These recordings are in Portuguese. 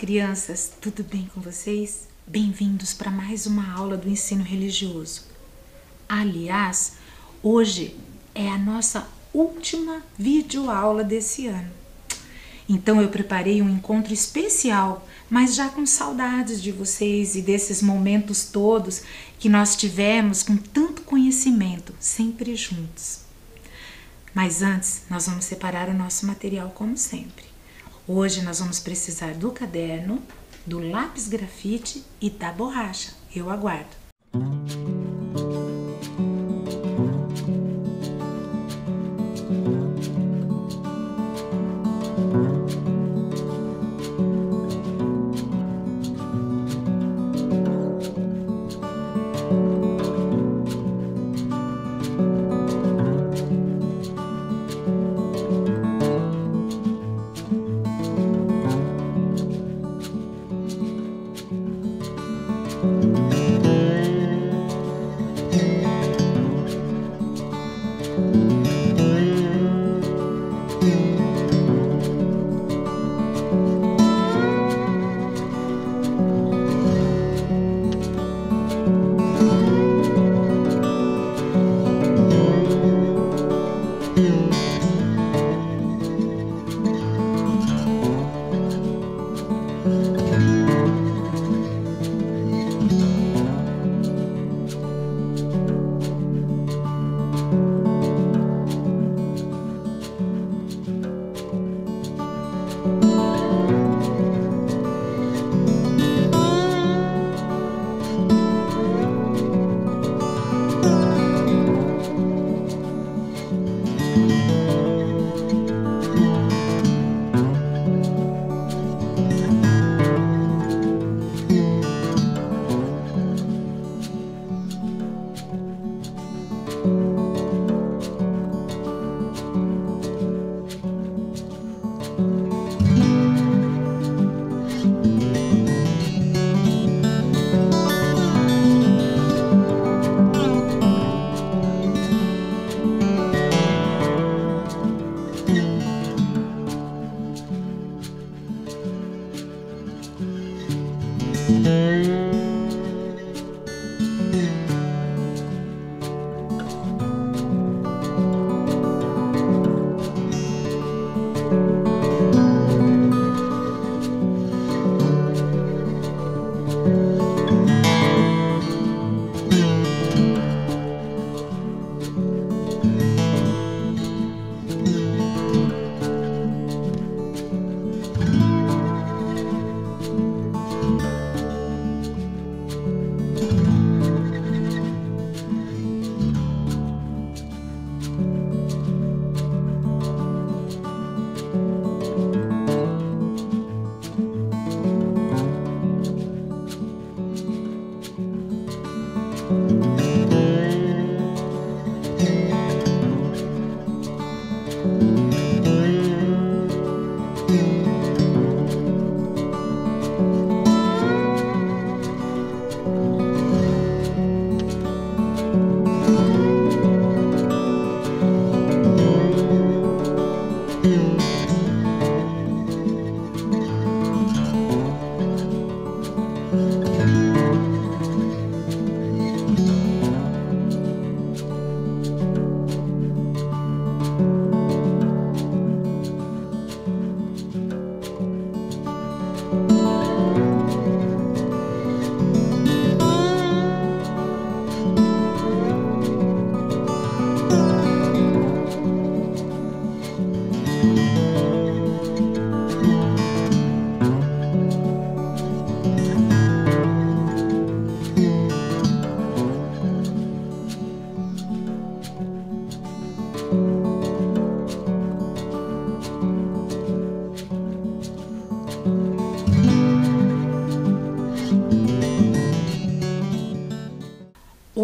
crianças, tudo bem com vocês? Bem-vindos para mais uma aula do ensino religioso. Aliás, hoje é a nossa última videoaula desse ano. Então eu preparei um encontro especial, mas já com saudades de vocês e desses momentos todos que nós tivemos com tanto conhecimento, sempre juntos. Mas antes, nós vamos separar o nosso material como sempre. Hoje nós vamos precisar do caderno, do lápis grafite e da borracha. Eu aguardo.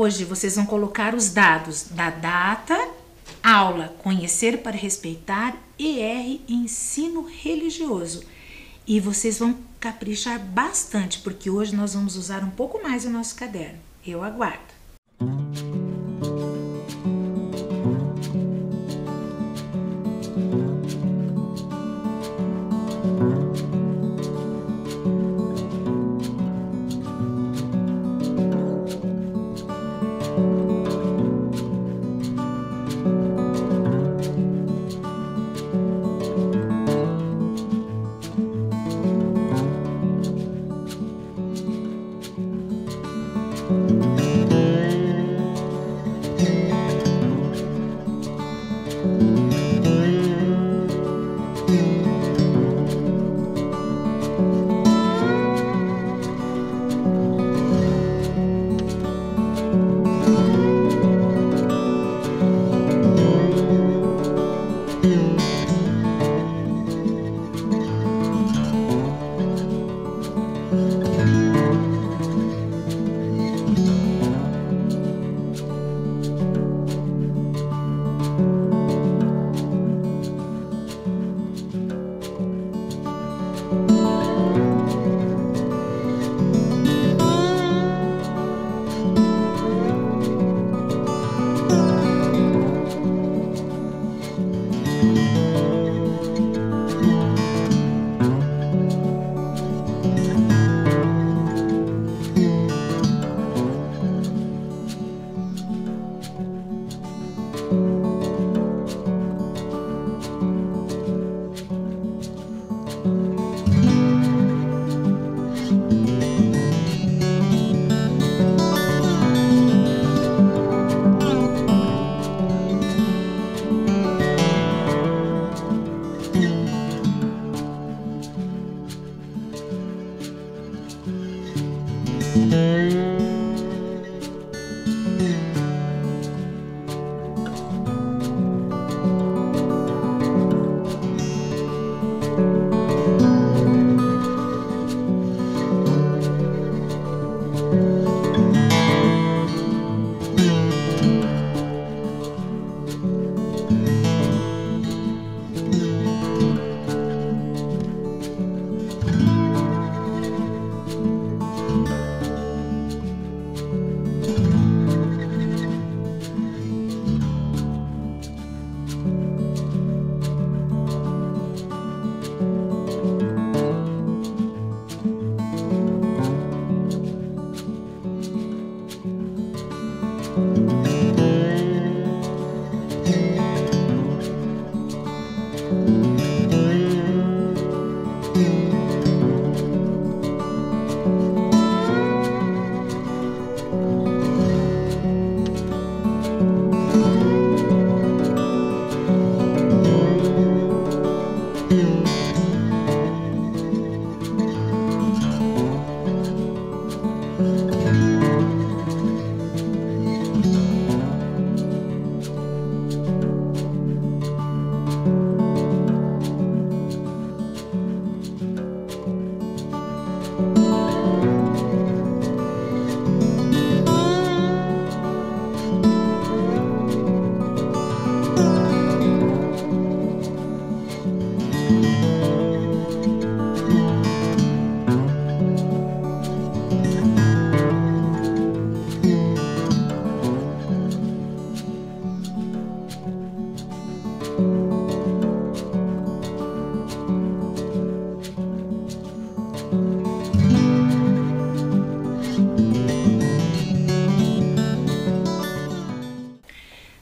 Hoje vocês vão colocar os dados da data, aula Conhecer para Respeitar, ER Ensino Religioso. E vocês vão caprichar bastante, porque hoje nós vamos usar um pouco mais o nosso caderno. Eu aguardo.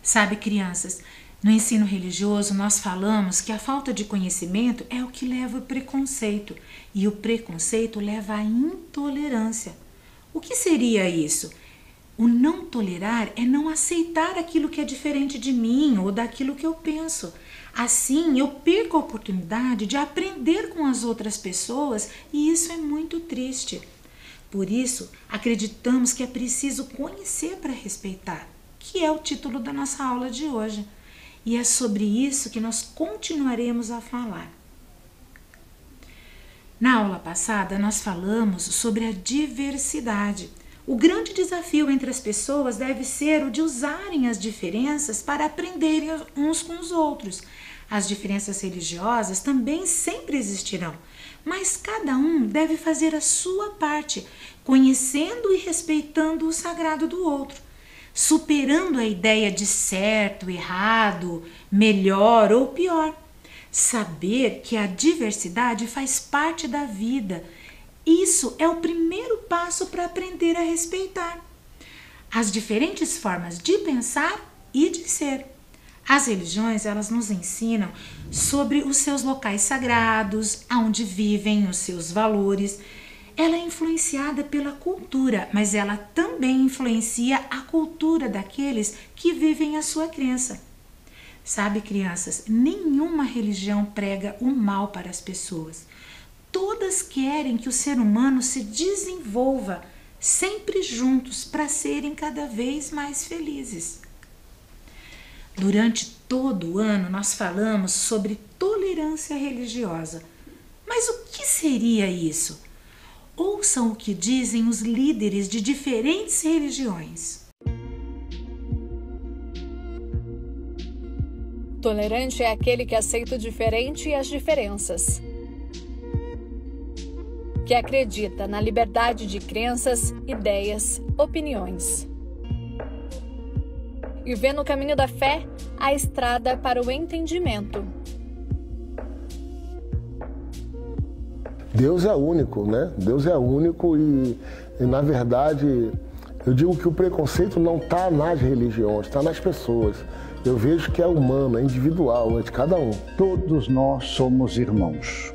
Sabe, crianças, no ensino religioso nós falamos que a falta de conhecimento é o que leva ao preconceito e o preconceito leva à intolerância. O que seria isso? O não tolerar é não aceitar aquilo que é diferente de mim ou daquilo que eu penso. Assim, eu perco a oportunidade de aprender com as outras pessoas e isso é muito triste. Por isso, acreditamos que é preciso conhecer para respeitar, que é o título da nossa aula de hoje. E é sobre isso que nós continuaremos a falar. Na aula passada, nós falamos sobre a diversidade. O grande desafio entre as pessoas deve ser o de usarem as diferenças para aprenderem uns com os outros. As diferenças religiosas também sempre existirão, mas cada um deve fazer a sua parte, conhecendo e respeitando o sagrado do outro, superando a ideia de certo, errado, melhor ou pior. Saber que a diversidade faz parte da vida. Isso é o primeiro passo para aprender a respeitar as diferentes formas de pensar e de ser. As religiões, elas nos ensinam sobre os seus locais sagrados, aonde vivem os seus valores. ela é influenciada pela cultura, mas ela também influencia a cultura daqueles que vivem a sua crença. Sabe, crianças, nenhuma religião prega o mal para as pessoas. Todas querem que o ser humano se desenvolva sempre juntos para serem cada vez mais felizes. Durante todo o ano nós falamos sobre tolerância religiosa. Mas o que seria isso? Ouçam o que dizem os líderes de diferentes religiões. Tolerante é aquele que aceita o diferente e as diferenças, que acredita na liberdade de crenças, ideias, opiniões, e vê no caminho da fé a estrada para o entendimento. Deus é único, né? Deus é único e na verdade, eu digo que o preconceito não está nas religiões, está nas pessoas. Eu vejo que é humano, é individual, é de cada um. Todos nós somos irmãos.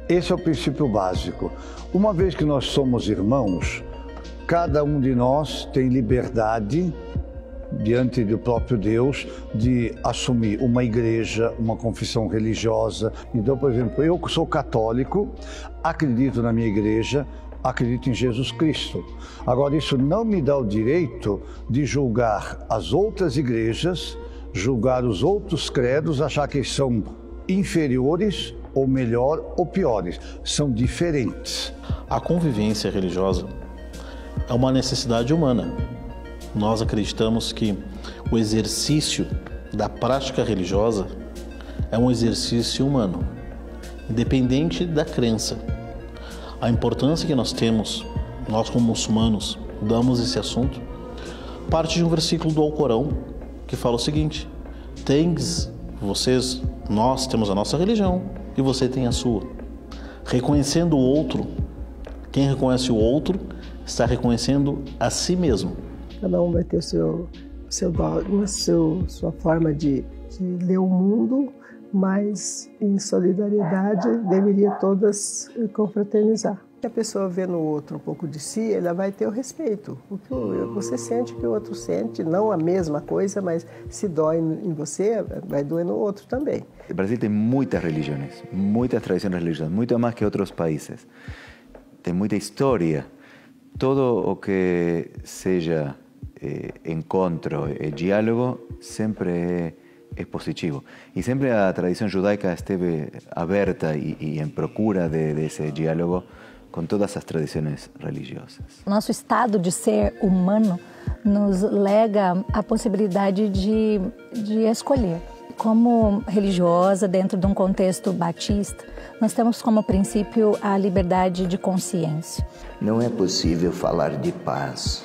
Esse é o princípio básico. Uma vez que nós somos irmãos, cada um de nós tem liberdade diante do próprio Deus de assumir uma igreja, uma confissão religiosa. Então, por exemplo, eu que sou católico, acredito na minha igreja, acredito em Jesus Cristo. Agora, isso não me dá o direito de julgar as outras igrejas, julgar os outros credos, achar que eles são inferiores ou melhor ou piores. São diferentes. A convivência religiosa é uma necessidade humana. Nós acreditamos que o exercício da prática religiosa é um exercício humano, independente da crença. A importância que nós temos, nós como muçulmanos, damos esse assunto, parte de um versículo do Alcorão que fala o seguinte: nós temos a nossa religião e você tem a sua. Reconhecendo o outro, quem reconhece o outro está reconhecendo a si mesmo. Cada um vai ter o seu dogma, sua forma de ler o mundo, mas em solidariedade deveria todas confraternizar. Se a pessoa vê no outro um pouco de si, ela vai ter o respeito. O que você sente, o que o outro sente, não a mesma coisa, mas se dói em você, vai doer no outro também. O Brasil tem muitas religiões, muitas tradições religiosas, muito mais que outros países. Tem muita história. Todo o que seja encontro e diálogo sempre é positivo. E sempre a tradição judaica esteve aberta e em procura desse diálogo com todas as tradições religiosas. Nosso estado de ser humano nos lega a possibilidade de escolher. Como religiosa, dentro de um contexto batista, nós temos como princípio a liberdade de consciência. Não é possível falar de paz,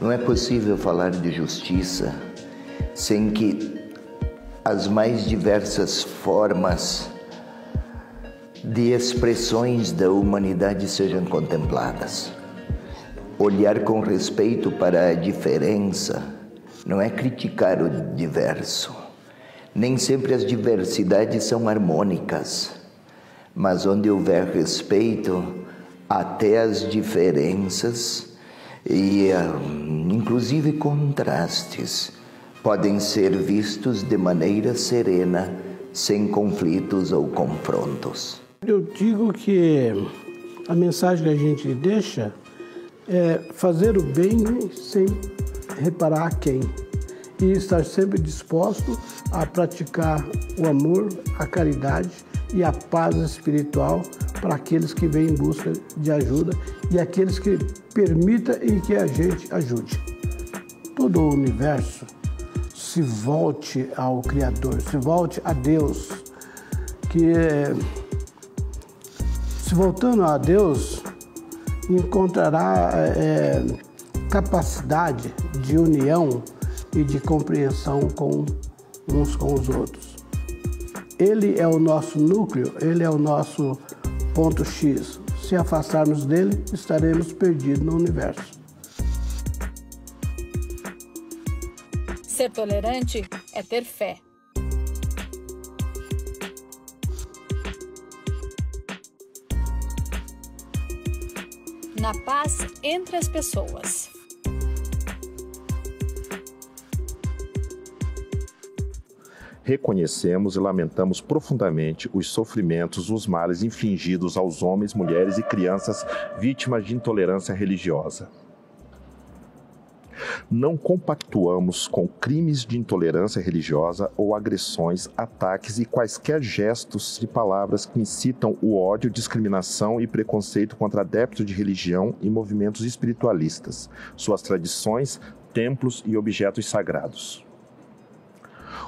não é possível falar de justiça sem que as mais diversas formas de expressões da humanidade sejam contempladas. Olhar com respeito para a diferença não é criticar o diverso. Nem sempre as diversidades são harmônicas, mas onde houver respeito, até as diferenças e inclusive contrastes podem ser vistos de maneira serena, sem conflitos ou confrontos. Eu digo que a mensagem que a gente deixa é fazer o bem sem reparar a quem. E estar sempre disposto a praticar o amor, a caridade e a paz espiritual para aqueles que vêm em busca de ajuda e aqueles que permitam e que a gente ajude. Todo o universo se volte ao Criador, se volte a Deus, que se voltando a Deus encontrará capacidade de união e de compreensão com uns com os outros. Ele é o nosso núcleo, ele é o nosso ponto X. Se afastarmos dele, estaremos perdidos no universo. Ser tolerante é ter fé. na paz entre as pessoas. Reconhecemos e lamentamos profundamente os sofrimentos, os males infligidos aos homens, mulheres e crianças vítimas de intolerância religiosa. Não compactuamos com crimes de intolerância religiosa ou agressões, ataques e quaisquer gestos e palavras que incitam o ódio, discriminação e preconceito contra adeptos de religião e movimentos espiritualistas, suas tradições, templos e objetos sagrados.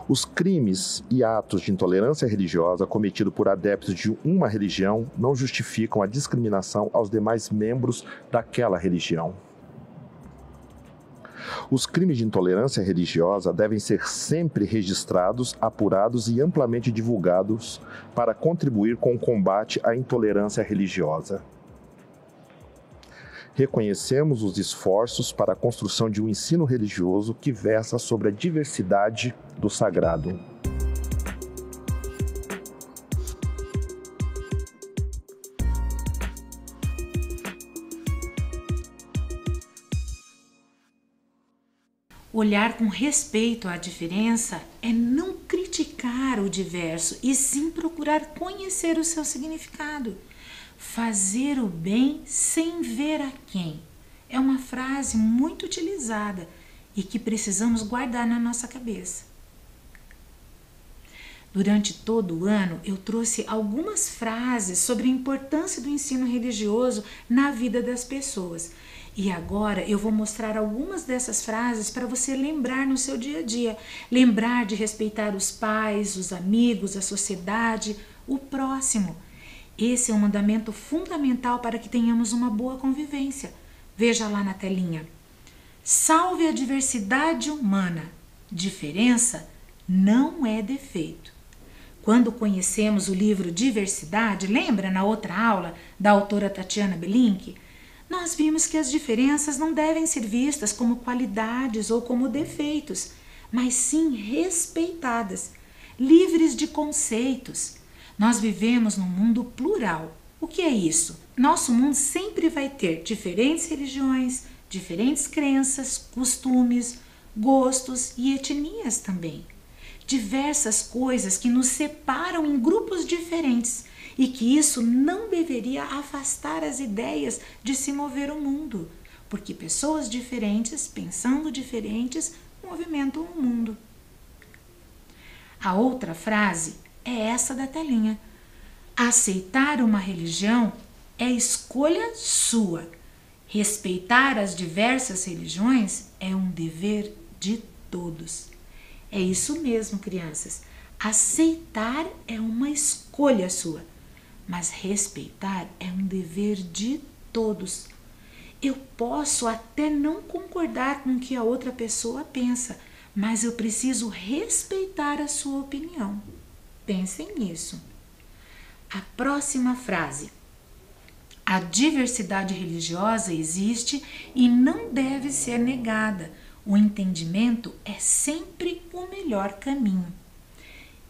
Os crimes e atos de intolerância religiosa cometidos por adeptos de uma religião não justificam a discriminação aos demais membros daquela religião. Os crimes de intolerância religiosa devem ser sempre registrados, apurados e amplamente divulgados para contribuir com o combate à intolerância religiosa. Reconhecemos os esforços para a construção de um ensino religioso que versa sobre a diversidade do sagrado. Olhar com respeito à diferença é não criticar o diverso e sim procurar conhecer o seu significado. Fazer o bem sem ver a quem é uma frase muito utilizada e que precisamos guardar na nossa cabeça. Durante todo o ano, eu trouxe algumas frases sobre a importância do ensino religioso na vida das pessoas. E agora eu vou mostrar algumas dessas frases para você lembrar no seu dia a dia. Lembrar de respeitar os pais, os amigos, a sociedade, o próximo. Esse é um mandamento fundamental para que tenhamos uma boa convivência. Veja lá na telinha. Salve a diversidade humana. Diferença não é defeito. Quando conhecemos o livro Diversidade, lembra na outra aula da autora Tatiana Belink? Nós vimos que as diferenças não devem ser vistas como qualidades ou como defeitos, mas sim respeitadas, livres de conceitos. Nós vivemos num mundo plural. O que é isso? Nosso mundo sempre vai ter diferentes religiões, diferentes crenças, costumes, gostos e etnias também. Diversas coisas que nos separam em grupos diferentes e que isso não deveria afastar as ideias de se mover o mundo, porque pessoas diferentes, pensando diferentes, movimentam o mundo. A outra frase é essa da telinha. Aceitar uma religião é escolha sua. Respeitar as diversas religiões é um dever de todos. É isso mesmo, crianças. Aceitar é uma escolha sua, mas respeitar é um dever de todos. Eu posso até não concordar com o que a outra pessoa pensa, mas eu preciso respeitar a sua opinião. Pensem nisso. A próxima frase. A diversidade religiosa existe e não deve ser negada. O entendimento é sempre o melhor caminho.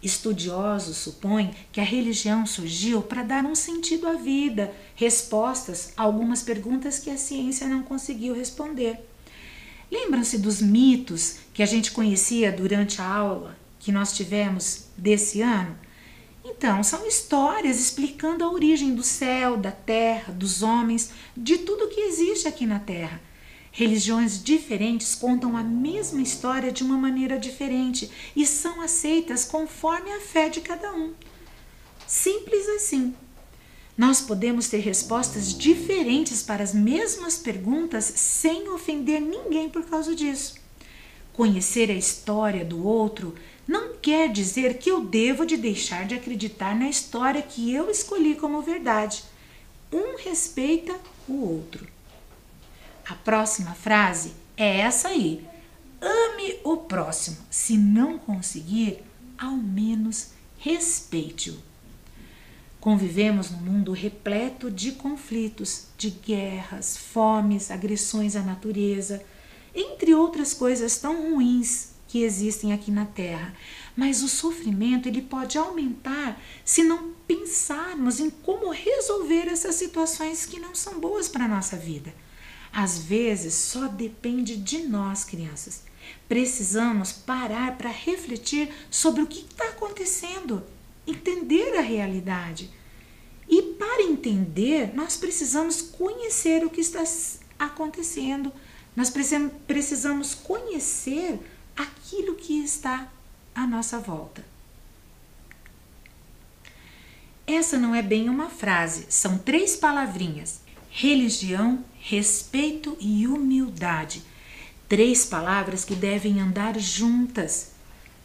Estudiosos supõem que a religião surgiu para dar um sentido à vida, respostas a algumas perguntas que a ciência não conseguiu responder. Lembram-se dos mitos que a gente conhecia durante a aula que nós tivemos desse ano? Então, são histórias explicando a origem do céu, da terra, dos homens, de tudo que existe aqui na terra. Religiões diferentes contam a mesma história de uma maneira diferente e são aceitas conforme a fé de cada um. Simples assim. Nós podemos ter respostas diferentes para as mesmas perguntas sem ofender ninguém por causa disso. Conhecer a história do outro não quer dizer que eu devo de deixar de acreditar na história que eu escolhi como verdade. Um respeita o outro. A próxima frase é essa aí. Ame o próximo. Se não conseguir, ao menos respeite-o. Convivemos num mundo repleto de conflitos, de guerras, fomes, agressões à natureza, entre outras coisas tão ruins que existem aqui na Terra. Mas o sofrimento ele pode aumentar se não pensarmos em como resolver essas situações que não são boas para a nossa vida. Às vezes só depende de nós, crianças. Precisamos parar para refletir sobre o que está acontecendo, entender a realidade. E para entender, nós precisamos conhecer o que está acontecendo. Nós precisamos conhecer aquilo que está à nossa volta. Essa não é bem uma frase, são 3 palavrinhas: religião, respeito e humildade. 3 palavras que devem andar juntas.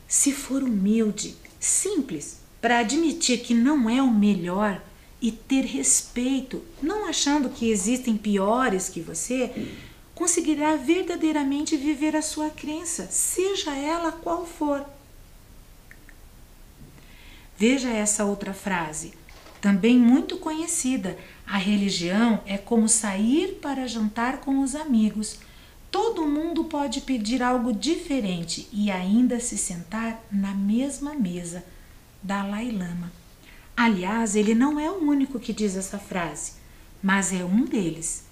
Se for humilde, simples, para admitir que não é o melhor e ter respeito, não achando que existem piores que você, conseguirá verdadeiramente viver a sua crença, seja ela qual for. Veja essa outra frase, também muito conhecida: a religião é como sair para jantar com os amigos. Todo mundo pode pedir algo diferente e ainda se sentar na mesma mesa. Dalai Lama. Aliás, ele não é o único que diz essa frase, mas é um deles.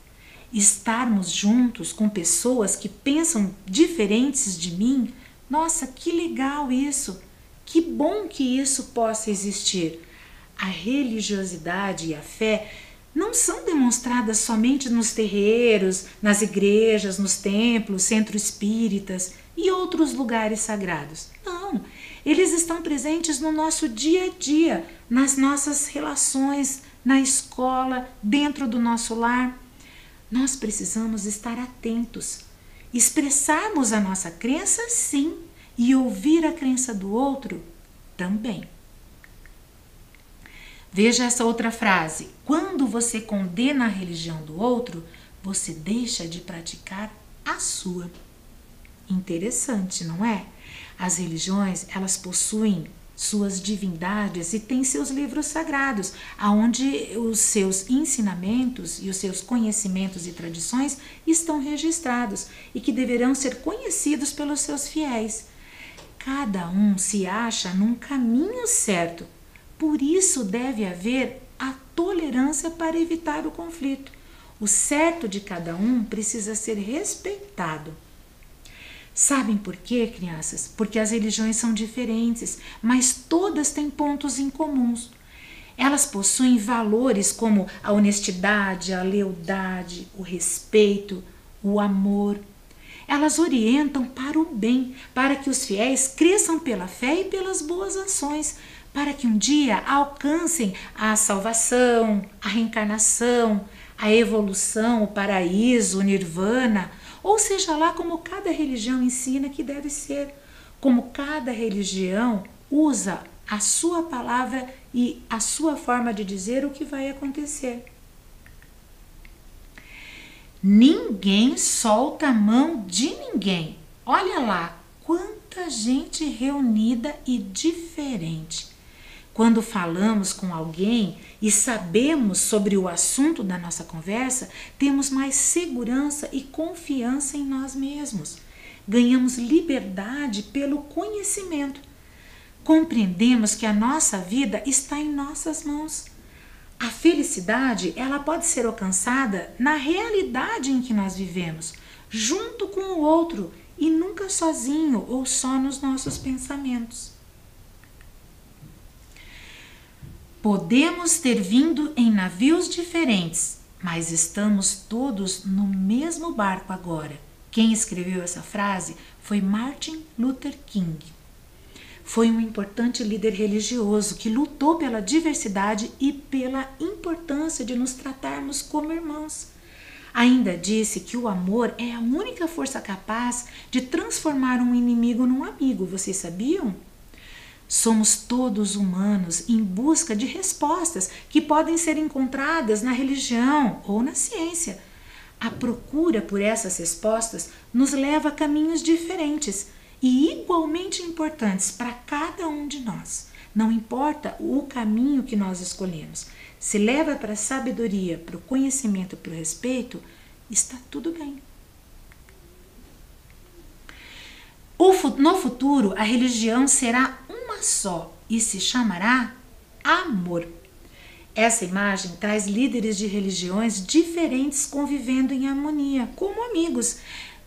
Estarmos juntos com pessoas que pensam diferentes de mim, nossa, que legal isso! Que bom que isso possa existir. A religiosidade e a fé não são demonstradas somente nos terreiros, nas igrejas, nos templos, centros espíritas e outros lugares sagrados. Não, eles estão presentes no nosso dia a dia, nas nossas relações, na escola, dentro do nosso lar. Nós precisamos estar atentos, expressarmos a nossa crença, sim, e ouvir a crença do outro também. Veja essa outra frase: quando você condena a religião do outro, você deixa de praticar a sua. Interessante, não é? As religiões, elas possuem suas divindades e têm seus livros sagrados, onde os seus ensinamentos e os seus conhecimentos e tradições estão registrados e que deverão ser conhecidos pelos seus fiéis. Cada um se acha num caminho certo, por isso deve haver a tolerância para evitar o conflito. O certo de cada um precisa ser respeitado. Sabem por quê, crianças? Porque as religiões são diferentes, mas todas têm pontos em comuns. Elas possuem valores como a honestidade, a lealdade, o respeito, o amor. Elas orientam para o bem, para que os fiéis cresçam pela fé e pelas boas ações, para que um dia alcancem a salvação, a reencarnação, a evolução, o paraíso, o nirvana, ou seja lá como cada religião ensina que deve ser, como cada religião usa a sua palavra e a sua forma de dizer o que vai acontecer. Ninguém solta a mão de ninguém. Olha lá, quanta gente reunida e diferente. Quando falamos com alguém e sabemos sobre o assunto da nossa conversa, temos mais segurança e confiança em nós mesmos. Ganhamos liberdade pelo conhecimento. Compreendemos que a nossa vida está em nossas mãos. A felicidade, ela pode ser alcançada na realidade em que nós vivemos, junto com o outro e nunca sozinho ou só nos nossos pensamentos. Podemos ter vindo em navios diferentes, mas estamos todos no mesmo barco agora. Quem escreveu essa frase foi Martin Luther King. Foi um importante líder religioso que lutou pela diversidade e pela importância de nos tratarmos como irmãos. Ainda disse que o amor é a única força capaz de transformar um inimigo num amigo. Vocês sabiam? Somos todos humanos em busca de respostas que podem ser encontradas na religião ou na ciência. A procura por essas respostas nos leva a caminhos diferentes e igualmente importantes para cada um de nós. Não importa o caminho que nós escolhemos. Se leva para a sabedoria, para o conhecimento, para o respeito, está tudo bem. No futuro, a religião será uma só e se chamará amor. Essa imagem traz líderes de religiões diferentes convivendo em harmonia, como amigos.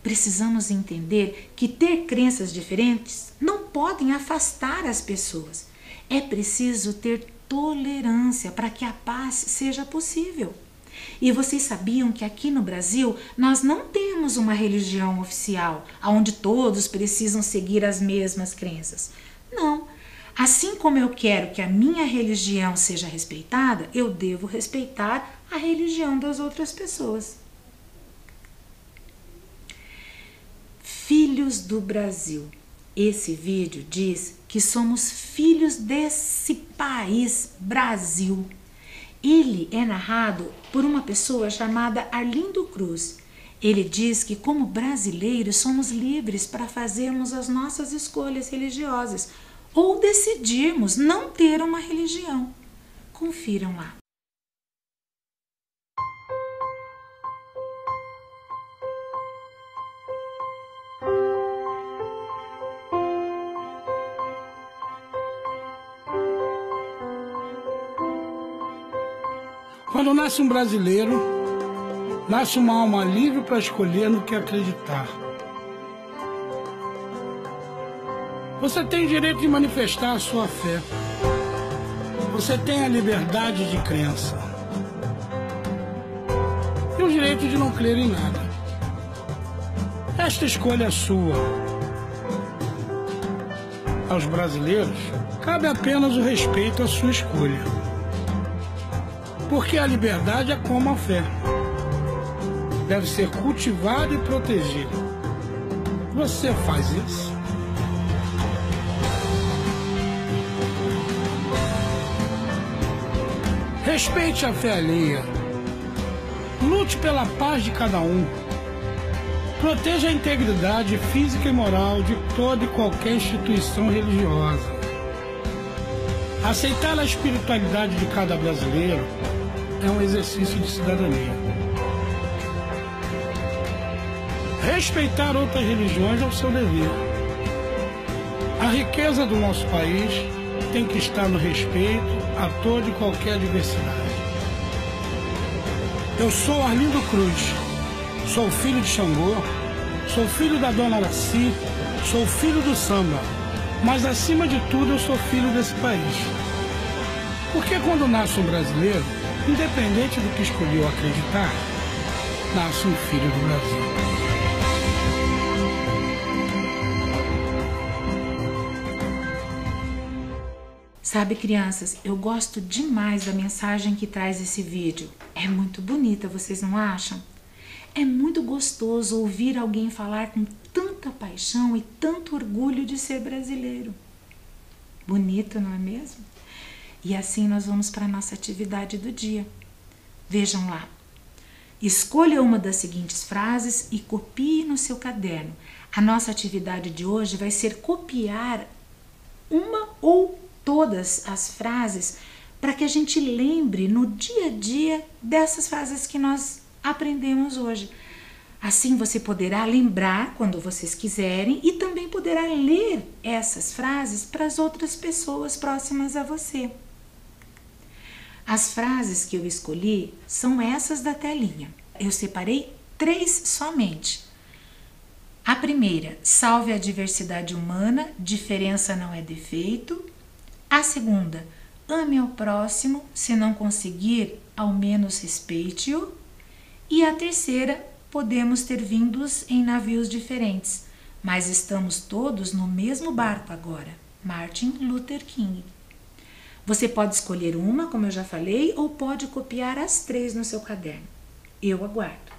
Precisamos entender que ter crenças diferentes não podem afastar as pessoas. É preciso ter tolerância para que a paz seja possível. E vocês sabiam que aqui no Brasil nós não temos uma religião oficial, onde todos precisam seguir as mesmas crenças. Não. Assim como eu quero que a minha religião seja respeitada, eu devo respeitar a religião das outras pessoas. Filhos do Brasil. Esse vídeo diz que somos filhos desse país, Brasil. Ele é narrado por uma pessoa chamada Arlindo Cruz. Ele diz que, como brasileiros, somos livres para fazermos as nossas escolhas religiosas ou decidirmos não ter uma religião. Confiram lá. Quando nasce um brasileiro, nasce uma alma livre para escolher no que acreditar. Você tem o direito de manifestar a sua fé. Você tem a liberdade de crença. E o direito de não crer em nada. Esta escolha é sua. Aos brasileiros, cabe apenas o respeito à sua escolha. Porque a liberdade é como a fé. Deve ser cultivada e protegida. Você faz isso? Respeite a fé alheia. Lute pela paz de cada um. Proteja a integridade física e moral de toda e qualquer instituição religiosa. Aceitar a espiritualidade de cada brasileiro é um exercício de cidadania. Respeitar outras religiões é o seu dever. A riqueza do nosso país tem que estar no respeito a toda e qualquer diversidade. Eu sou Arlindo Cruz, sou filho de Xangô, sou filho da Dona Araci, sou filho do samba, mas acima de tudo eu sou filho desse país. Porque quando nasce um brasileiro, independente do que escolheu acreditar, nasce um filho do Brasil. Sabe, crianças, eu gosto demais da mensagem que traz esse vídeo. É muito bonita, vocês não acham? É muito gostoso ouvir alguém falar com tanta paixão e tanto orgulho de ser brasileiro. Bonito, não é mesmo? E assim nós vamos para a nossa atividade do dia. Vejam lá. Escolha uma das seguintes frases e copie no seu caderno. A nossa atividade de hoje vai ser copiar uma ou todas as frases para que a gente lembre no dia a dia dessas frases que nós aprendemos hoje. Assim você poderá lembrar quando vocês quiserem e também poderá ler essas frases para as outras pessoas próximas a você. As frases que eu escolhi são essas da telinha. Eu separei 3 somente. A primeira, salve a diversidade humana, diferença não é defeito. A segunda, ame ao próximo, se não conseguir, ao menos respeite-o. E a terceira, podemos ter vindos em navios diferentes, mas estamos todos no mesmo barco agora. Martin Luther King. Você pode escolher uma, como eu já falei, ou pode copiar as 3 no seu caderno. Eu aguardo.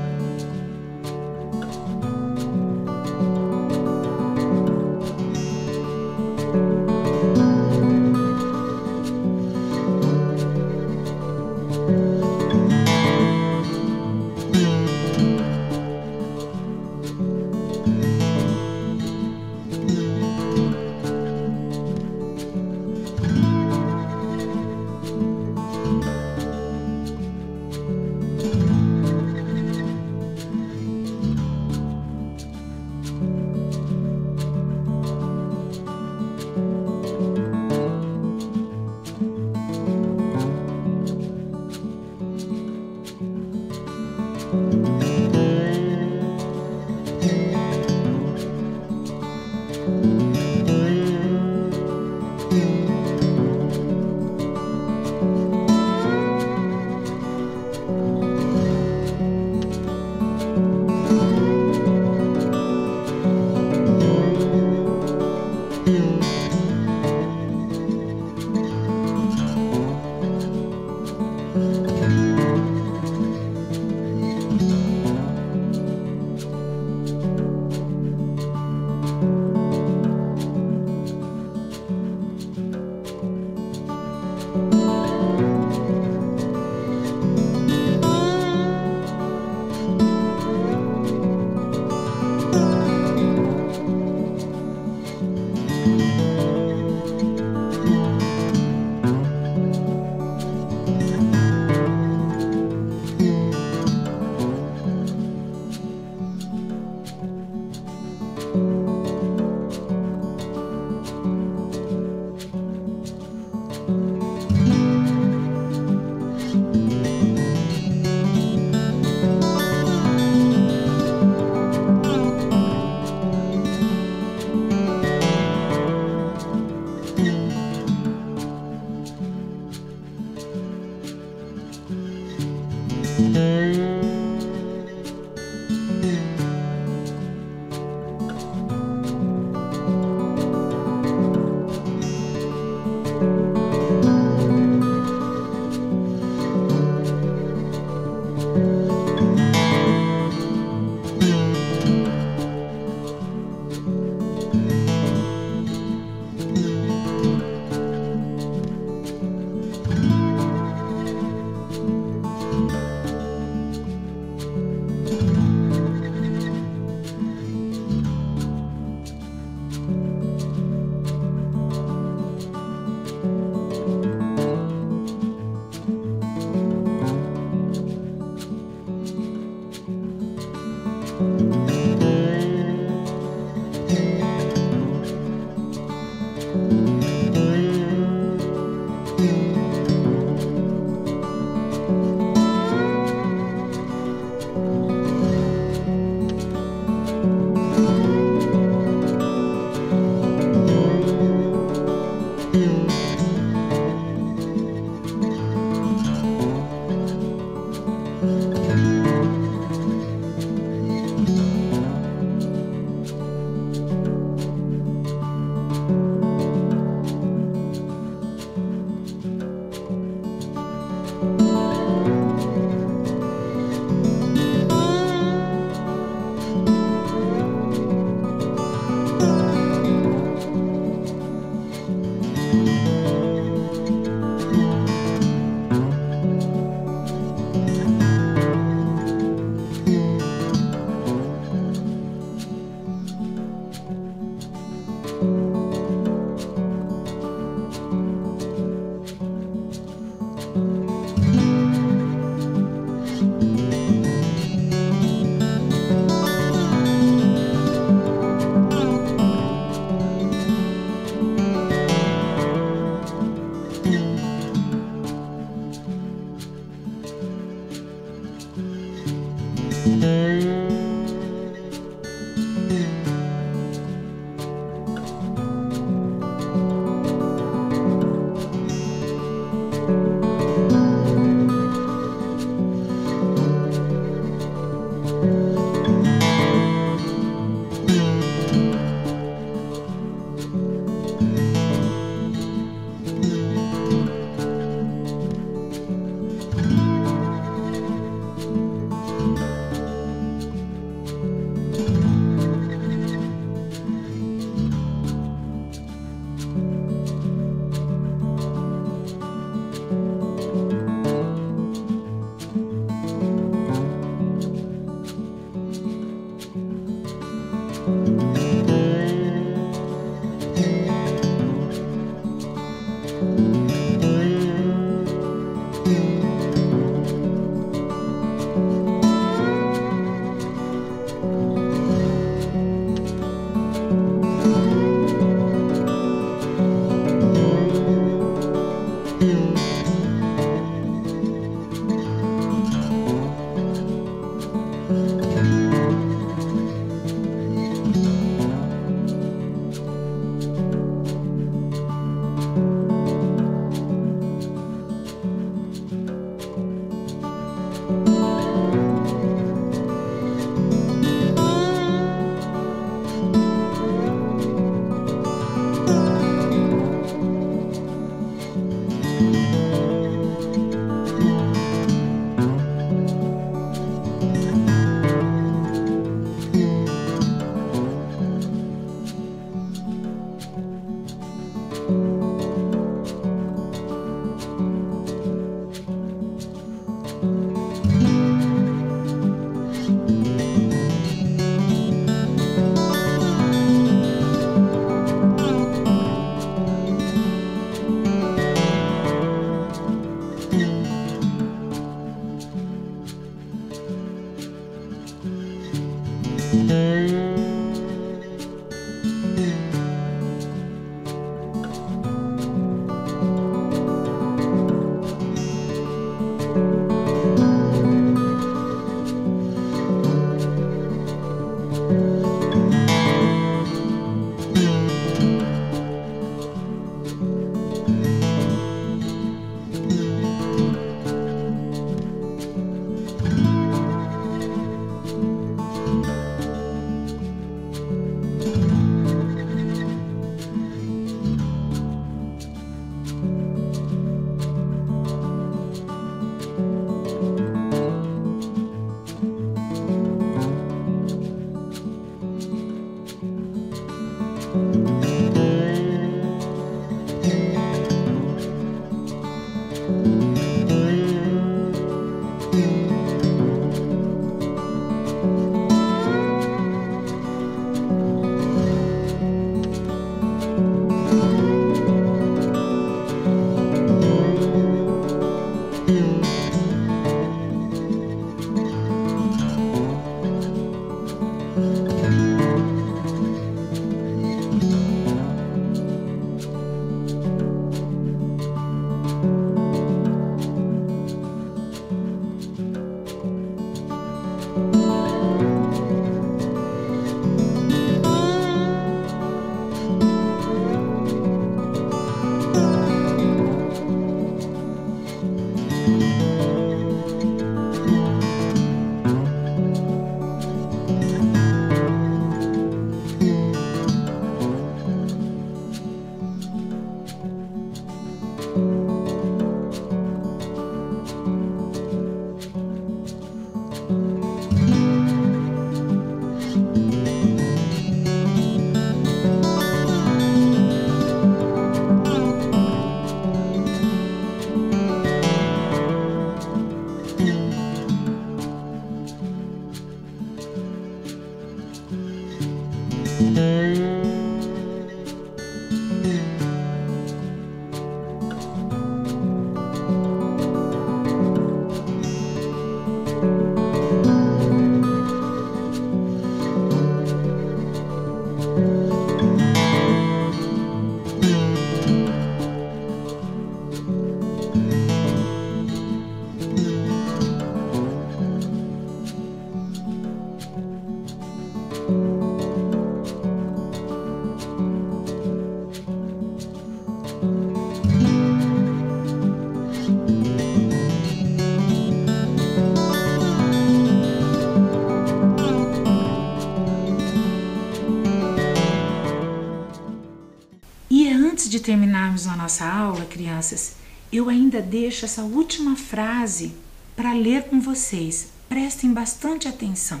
Antes de terminarmos a nossa aula, crianças, eu ainda deixo essa última frase para ler com vocês. Prestem bastante atenção.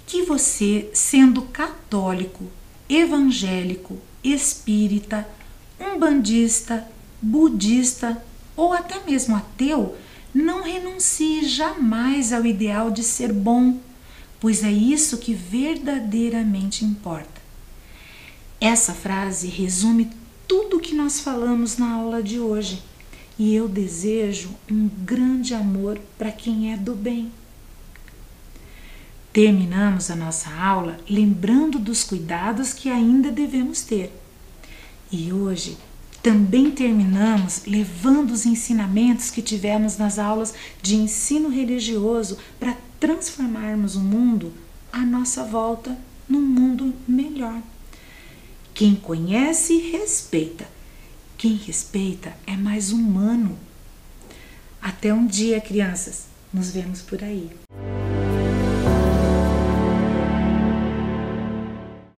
Que você, sendo católico, evangélico, espírita, umbandista, budista ou até mesmo ateu, não renuncie jamais ao ideal de ser bom, pois é isso que verdadeiramente importa. Essa frase resume tudo o que nós falamos na aula de hoje e eu desejo um grande amor para quem é do bem. Terminamos a nossa aula lembrando dos cuidados que ainda devemos ter. E hoje também terminamos levando os ensinamentos que tivemos nas aulas de ensino religioso para transformarmos o mundo à nossa volta num mundo melhor. Quem conhece, respeita. Quem respeita é mais humano. Até um dia, crianças. Nos vemos por aí.